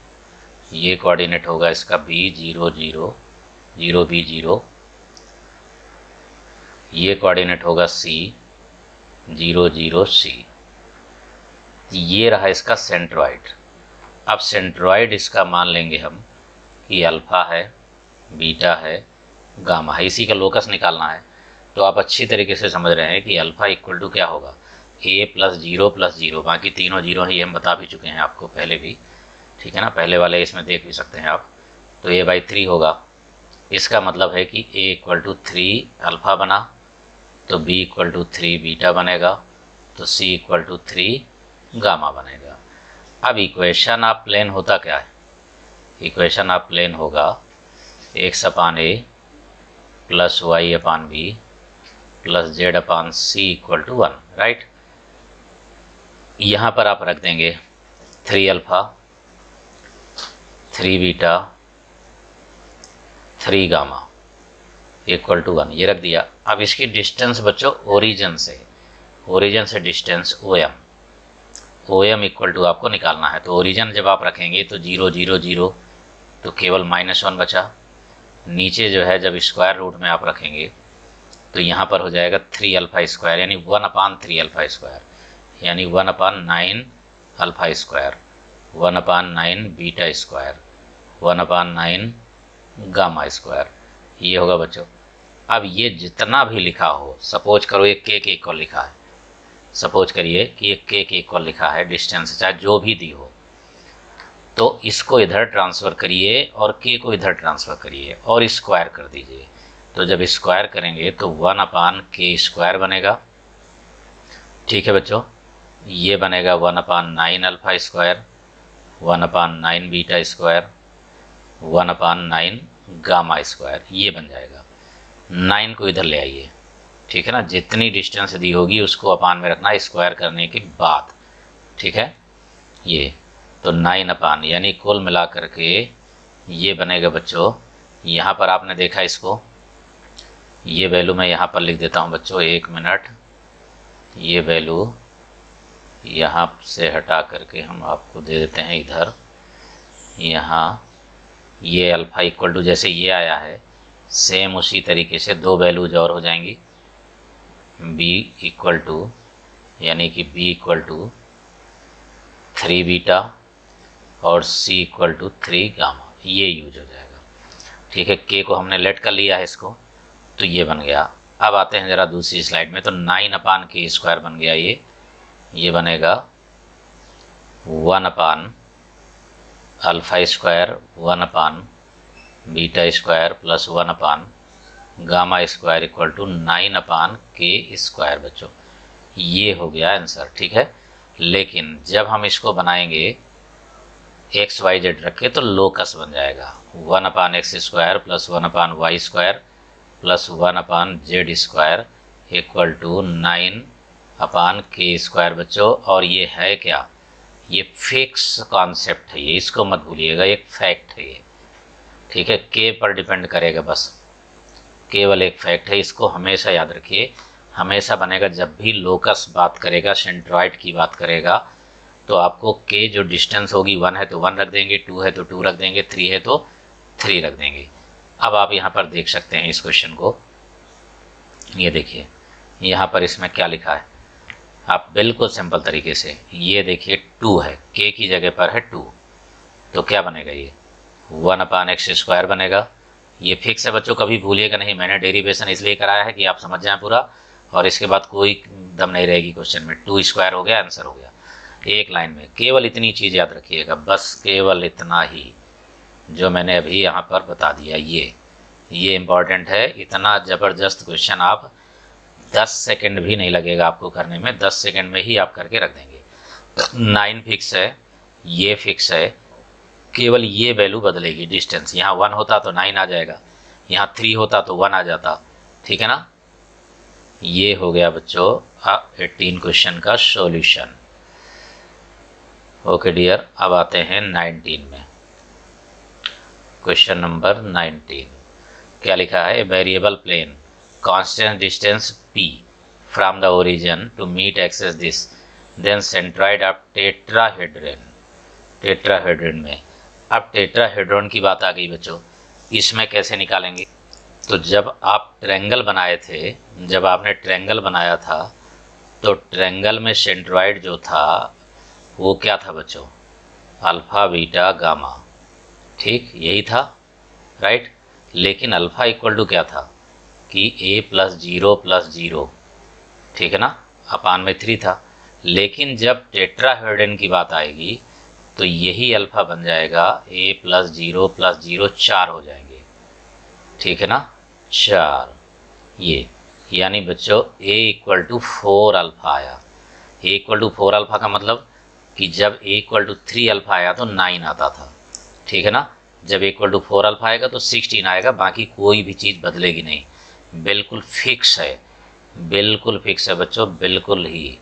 ये कोऑर्डिनेट होगा इसका B0 0 0 B0, ये कोऑर्डिनेट होगा C0 0 C। ये रहा इसका सेंट्रॉइड। अब सेंट्रॉइड इसका मान लेंगे हम कि अल्फ़ा है, बीटा है, गामा है, इसी का लोकस निकालना है। तो आप अच्छी तरीके से समझ रहे हैं कि अल्फ़ा इक्वल टू क्या होगा, A+0+0, बाकी तीनों जीरो हैं, ये हम बता भी चुके हैं आपको पहले भी, ठीक है ना, पहले वाले इसमें देख भी सकते हैं आप। तो A/3 होगा। इसका मतलब है कि A = 3 अल्फ़ा बना, तो B = 3 बीटा बनेगा, तो C = 3 गामा बनेगा। अब इक्वेशन ऑफ प्लेन होता क्या है, इक्वेशन ऑफ प्लेन होगा x/a + y/b + z/c = 1, राइट। यहाँ पर आप रख देंगे 3 अल्फ़ा, 3 बीटा, 3 गामा = 1, ये रख दिया। अब इसकी डिस्टेंस बच्चों ओरिजिन से डिस्टेंस OM इक्वल टू आपको निकालना है। तो ओरिजिन जब आप रखेंगे तो 0 0 0, तो केवल -1 बचा। नीचे जो है जब स्क्वायर रूट में आप रखेंगे तो यहाँ पर हो जाएगा 3 अल्फ़ा स्क्वायर, यानी 1/3 अल्फ़ा स्क्वायर, यानी 1/9 alpha square, 1/9 beta square, 1/9 gamma square, ये होगा बच्चों। अब ये जितना भी लिखा हो, सपोज करो ये k के इक्वल लिखा है, सपोज करिए कि ये k के इक्वल लिखा है, डिस्टेंस चाहे जो भी दी हो, तो इसको इधर ट्रांसफ़र करिए और k को इधर ट्रांसफ़र करिए और स्क्वायर कर दीजिए। तो जब स्क्वायर करेंगे तो 1/k² बनेगा, ठीक है बच्चों। ये बनेगा 1/9 alpha square, 1/9 beta square, 1/9 gamma square, ये बन जाएगा। 9 को इधर ले आइए, ठीक है ना, जितनी डिस्टेंस दी होगी उसको अपान में रखना स्क्वायर करने के बाद, ठीक है। ये तो 9 यानी कुल मिला करके ये बनेगा बच्चों। यहाँ पर आपने देखा इसको, ये वैल्यू मैं यहाँ पर लिख देता हूँ बच्चों, 1 मिनट। ये वैल्यू यहाँ से हटा करके हम आपको दे देते हैं इधर। यहाँ ये अल्फ़ा इक्वल टू जैसे ये आया है, सेम उसी तरीके से दो वैल्यूज और हो जाएंगी। B = यानी कि B = 3 बीटा और C = 3 गामा, ये यूज हो जाएगा, ठीक है। K को हमने लेट कर लिया है इसको, तो ये बन गया। अब आते हैं ज़रा दूसरी स्लाइड में, तो 9/k² बन गया। ये बनेगा 1/α², 1/β² + 1/γ² = 9/k² बच्चों, ये हो गया आंसर, ठीक है। लेकिन जब हम इसको बनाएंगे XYZ रख के तो लोकस बन जाएगा 1/x² + 1/y² + 1/z² = 9/k² बच्चों। और ये है क्या, ये फिक्स कॉन्सेप्ट है, ये इसको मत भूलिएगा, एक फैक्ट है ये, ठीक है। के पर डिपेंड करेगा, बस केवल एक फैक्ट है, इसको हमेशा याद रखिए। हमेशा बनेगा जब भी लोकस बात करेगा, सेंट्रॉइड की बात करेगा, तो आपको के जो डिस्टेंस होगी 1 है तो 1 रख देंगे, 2 है तो 2 रख देंगे, 3 है तो 3 रख देंगे। अब आप यहाँ पर देख सकते हैं इस क्वेश्चन को, ये देखिए यहाँ पर इसमें क्या लिखा है, आप बिल्कुल सिंपल तरीके से ये देखिए 2 है, के की जगह पर है 2, तो क्या बनेगा, ये 1/x² बनेगा। ये फिक्स है बच्चों, कभी भूलिएगा नहीं, मैंने डेरिवेशन इसलिए कराया है कि आप समझ जाएं पूरा, और इसके बाद कोई दम नहीं रहेगी क्वेश्चन में। 2² हो गया, आंसर हो गया एक लाइन में। केवल इतनी चीज़ याद रखिएगा, बस केवल इतना ही जो मैंने अभी यहाँ पर बता दिया, ये इम्पॉर्टेंट है। इतना ज़बरदस्त क्वेश्चन आप 10 सेकंड भी नहीं लगेगा आपको करने में, 10 सेकंड में ही आप करके रख देंगे। 9 फिक्स है, ये फिक्स है, केवल ये वैल्यू बदलेगी, डिस्टेंस यहाँ 1 होता तो 9 आ जाएगा, यहाँ 3 होता तो 1 आ जाता, ठीक है ना। ये हो गया बच्चों 18 क्वेश्चन का सॉल्यूशन। ओके डियर, अब आते हैं 19 में। क्वेश्चन नंबर 19 क्या लिखा है, variable plane constant distance p from the origin to meet axes this then centroid of tetrahedron में। अब टेट्राहेड्रॉन की बात आ गई बच्चों, इसमें कैसे निकालेंगे? तो जब आप ट्रायंगल बनाए थे, जब आपने ट्रायंगल बनाया था तो ट्रायंगल में सेंट्रॉइड जो था वो क्या था बच्चों? अल्फ़ा बीटा गामा, ठीक यही था, राइट। लेकिन अल्फ़ा इक्वल टू क्या था कि a+0+0, ठीक है ना, अपान में 3 था। लेकिन जब टेट्राहेड्रन की बात आएगी तो यही अल्फ़ा बन जाएगा a+0+0 4 हो जाएंगे, ठीक है ना, 4। ये यानी बच्चों a = 4 अल्फ़ा आया। a = 4 अल्फ़ा का मतलब कि जब a = 3 अल्फ़ा आया तो 9 आता था, ठीक है ना। जब a = 4 अल्फ़ा आएगा तो 16 आएगा, बाकी कोई भी चीज़ बदलेगी नहीं, बिल्कुल फिक्स है, बिल्कुल फिक्स है बच्चों, बिल्कुल ही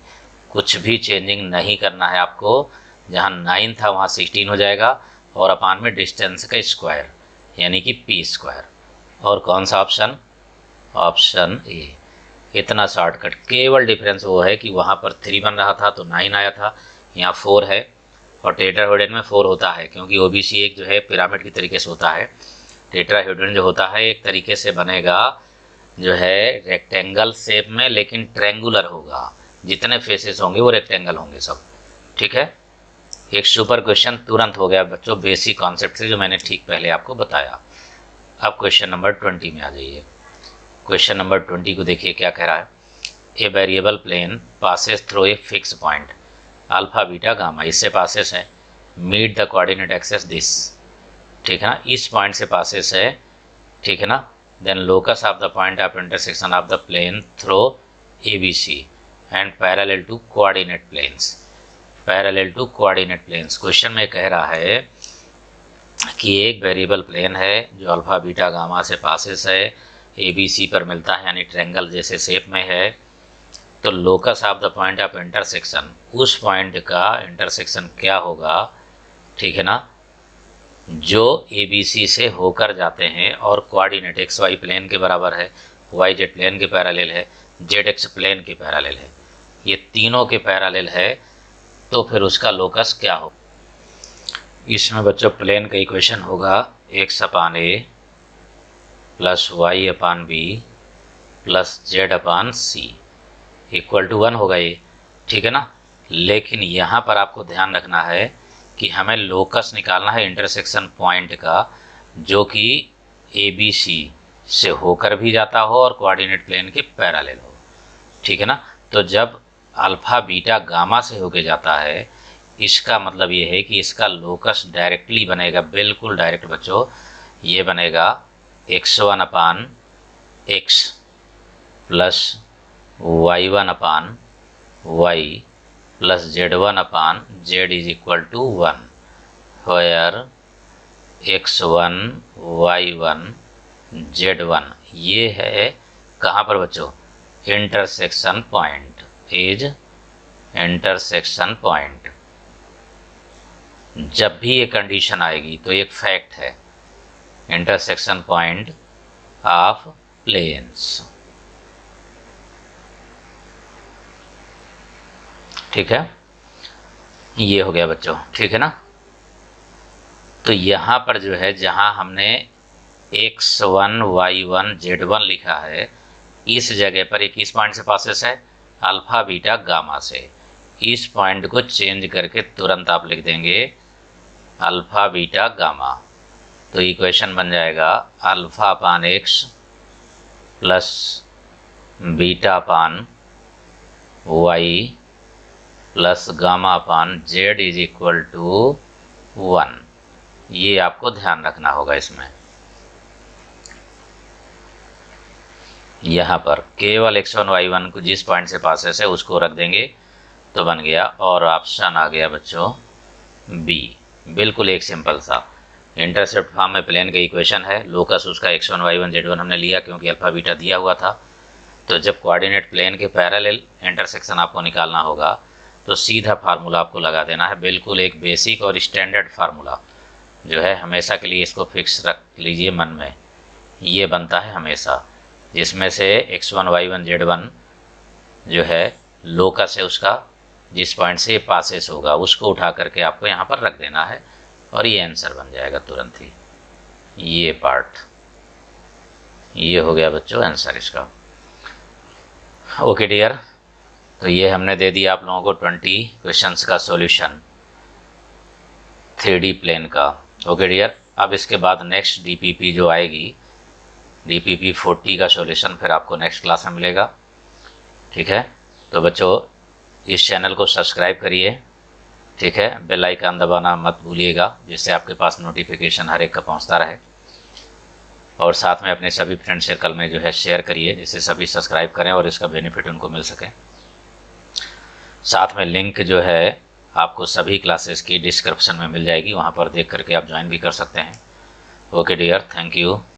कुछ भी चेंजिंग नहीं करना है आपको। जहाँ 9 था वहाँ 16 हो जाएगा और अपान में डिस्टेंस का स्क्वायर यानी कि p²। और कौन सा ऑप्शन? Option A. इतना शॉर्टकट, केवल डिफरेंस वो है कि वहाँ पर 3 बन रहा था तो 9 आया था, यहाँ 4 है और टेट्राहेड्रन में 4 होता है, क्योंकि ओबीसी एक जो है पिरामिड की तरीके से होता है। टेट्राहेड्रन जो होता है एक तरीके से बनेगा जो है रेक्टेंगल शेप में, लेकिन ट्रेंगुलर होगा, जितने फेसेस होंगे वो रेक्टेंगल होंगे सब, ठीक है। एक सुपर क्वेश्चन तुरंत हो गया बच्चों, बेसिक कॉन्सेप्ट से जो मैंने ठीक पहले आपको बताया। अब क्वेश्चन नंबर 20 में आ जाइए। क्वेश्चन नंबर 20 को देखिए क्या कह रहा है। A variable plane passes through a fix point alpha beta gamma, इससे पासेस है, meet the coordinate axes this, ठीक है ना, इस पॉइंट से पासेस है, ठीक है ना। Then locus of the point of intersection of the plane through A B C and parallel to coordinate planes, parallel to coordinate planes. Question में कह रहा है कि एक वेरिएबल प्लेन है जो अल्फ़ा बीटा गामा से पासेस है, ए बी सी पर मिलता है यानी ट्रायंगल जैसे शेप में है। तो locus of the point of intersection, उस पॉइंट का इंटरसेक्शन क्या होगा, ठीक है ना, जो ए बी सी से होकर जाते हैं और कोऑर्डिनेट एक्स वाई प्लेन के बराबर है, वाई जेड प्लेन के पैरेलल है, जेड एक्स प्लेन के पैरेलल है, ये तीनों के पैरेलल है, तो फिर उसका लोकस क्या हो? इसमें बच्चों प्लेन का इक्वेशन होगा x/a plus y/b plus z/c equal to 1 होगा ये, ठीक है ना। लेकिन यहाँ पर आपको ध्यान रखना है कि हमें लोकस निकालना है इंटरसेक्शन पॉइंट का, जो कि ए बी सी से होकर भी जाता हो और कोऑर्डिनेट प्लेन के पैरेलल हो, ठीक है ना। तो जब अल्फ़ा बीटा गामा से होके जाता है, इसका मतलब ये है कि इसका लोकस डायरेक्टली बनेगा, बिल्कुल डायरेक्ट बच्चों, ये बनेगा x1/x plus y1/y plus z1/z is equal to 1, where x1 y1 z1 ये है कहाँ पर बच्चों? Intersection point, is intersection point. जब भी ये कंडीशन आएगी तो एक फैक्ट है, इंटरसेक्शन पॉइंट ऑफ प्लेन्स, ठीक है। ये हो गया बच्चों, ठीक है ना। तो यहाँ पर जो है जहाँ हमने x1 y1 z1 लिखा है, इस जगह पर एक इस पॉइंट से पासेस है अल्फ़ा बीटा गामा से, इस पॉइंट को चेंज करके तुरंत आप लिख देंगे अल्फ़ा बीटा गामा। तो इक्वेशन बन जाएगा α/x plus β/y plus γ/z is equal to 1। ये आपको ध्यान रखना होगा। इसमें यहाँ पर केवल x1 y1 को जिस पॉइंट से पासेस है उसको रख देंगे तो बन गया। और ऑप्शन आ गया बच्चों बी, बिल्कुल एक सिंपल सा इंटरसेप्ट फॉर्म में प्लेन का इक्वेशन है, लोकस उसका x1 y1 z1 हमने लिया क्योंकि अल्फा बीटा दिया हुआ था। तो जब कोऑर्डिनेट प्लेन के पैरेलल इंटरसेक्शन आपको निकालना होगा तो सीधा फार्मूला आपको लगा देना है, बिल्कुल एक बेसिक और स्टैंडर्ड फार्मूला जो है, हमेशा के लिए इसको फिक्स रख लीजिए मन में। ये बनता है हमेशा, जिसमें से x1 y1 z1 जो है लोकस है उसका जिस पॉइंट से ये पासेस होगा उसको उठा करके आपको यहाँ पर रख देना है और ये आंसर बन जाएगा तुरंत ही। ये पार्ट, ये हो गया बच्चों आंसर इसका। ओके डियर, तो ये हमने दे दिया आप लोगों को 20 क्वेश्चंस का सॉल्यूशन 3D प्लेन का। ओके डियर, अब इसके बाद नेक्स्ट DPP जो आएगी, DPP 40 का सॉल्यूशन फिर आपको नेक्स्ट क्लास में मिलेगा। ठीक है, तो बच्चों इस चैनल को सब्सक्राइब करिए। ठीक है, बेल आइकन दबाना मत भूलिएगा, जिससे आपके पास नोटिफिकेशन हर एक का पहुंचता रहे। और साथ में अपने सभी फ्रेंड सर्कल में जो है शेयर करिए, जिससे सभी सब्सक्राइब करें और इसका बेनिफिट उनको मिल सके। साथ में लिंक जो है आपको सभी क्लासेस की डिस्क्रिप्शन में मिल जाएगी, वहाँ पर देख करके आप ज्वाइन भी कर सकते हैं। Okay dear, thank you.